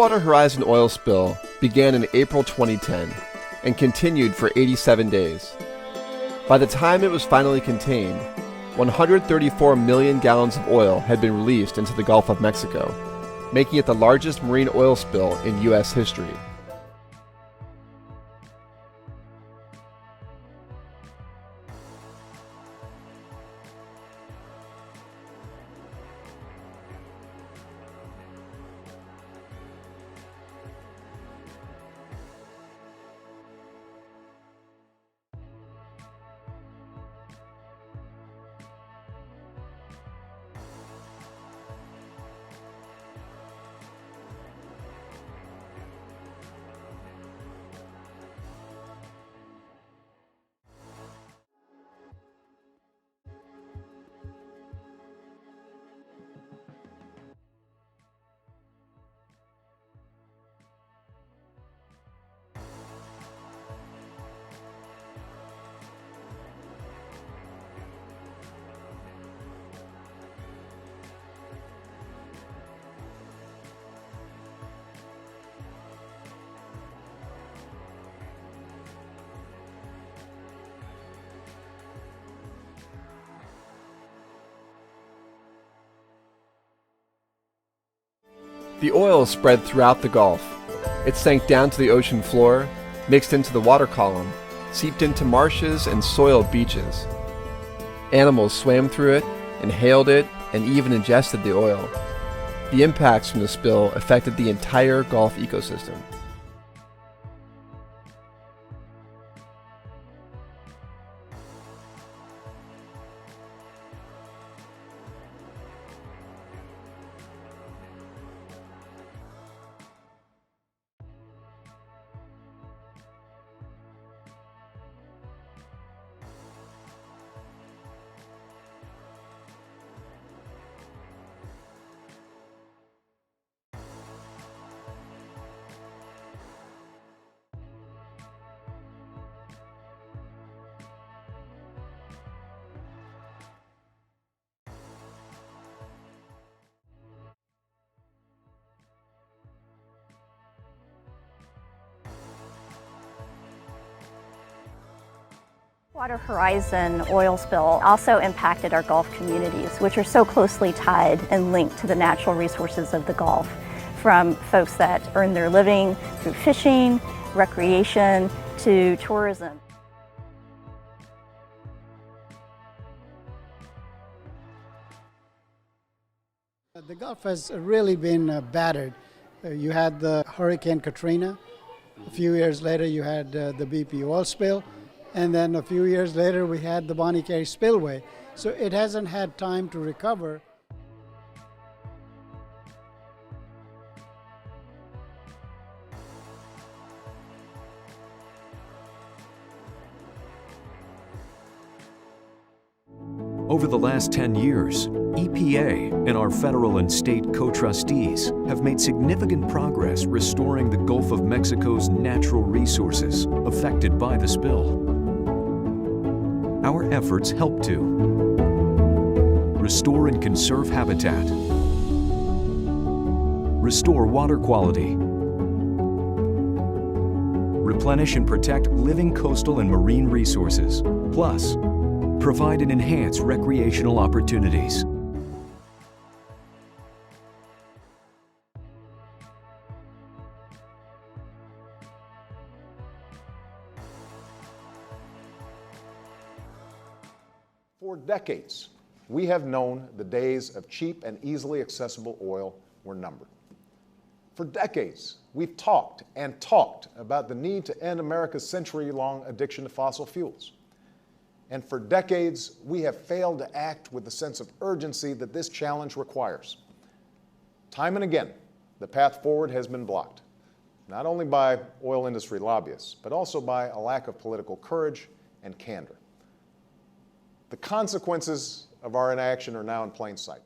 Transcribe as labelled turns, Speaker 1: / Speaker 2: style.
Speaker 1: Deepwater Horizon oil spill began in April 2010 and continued for 87 days. By the time it was finally contained, 134 million gallons of oil had been released into the Gulf of Mexico, making it the largest marine oil spill in U.S. history. The oil spread throughout the Gulf. It sank down to the ocean floor, mixed into the water column, seeped into marshes and soiled beaches. Animals swam through it, inhaled it, and even ingested the oil. The impacts from the spill affected the entire Gulf ecosystem.
Speaker 2: Deepwater Horizon oil spill also impacted our Gulf communities, which are so closely tied and linked to the natural resources of the Gulf, from folks that earn their living through fishing, recreation, to tourism.
Speaker 3: The Gulf has really been battered. You had the Hurricane Katrina. A few years later, you had the BP oil spill. And then a few years later, we had the Bonnie Carey spillway. So it hasn't had time to recover.
Speaker 4: Over the last 10 years, EPA and our federal and state co-trustees have made significant progress restoring the Gulf of Mexico's natural resources affected by the spill. Our efforts help to restore and conserve habitat, restore water quality, replenish and protect living coastal and marine resources, plus provide and enhance recreational opportunities.
Speaker 5: For decades, we have known the days of cheap and easily accessible oil were numbered. For decades, we've talked and talked about the need to end America's century-long addiction to fossil fuels. And for decades, we have failed to act with the sense of urgency that this challenge requires. Time and again, the path forward has been blocked, not only by oil industry lobbyists, but also by a lack of political courage and candor. The consequences of our inaction are now in plain sight.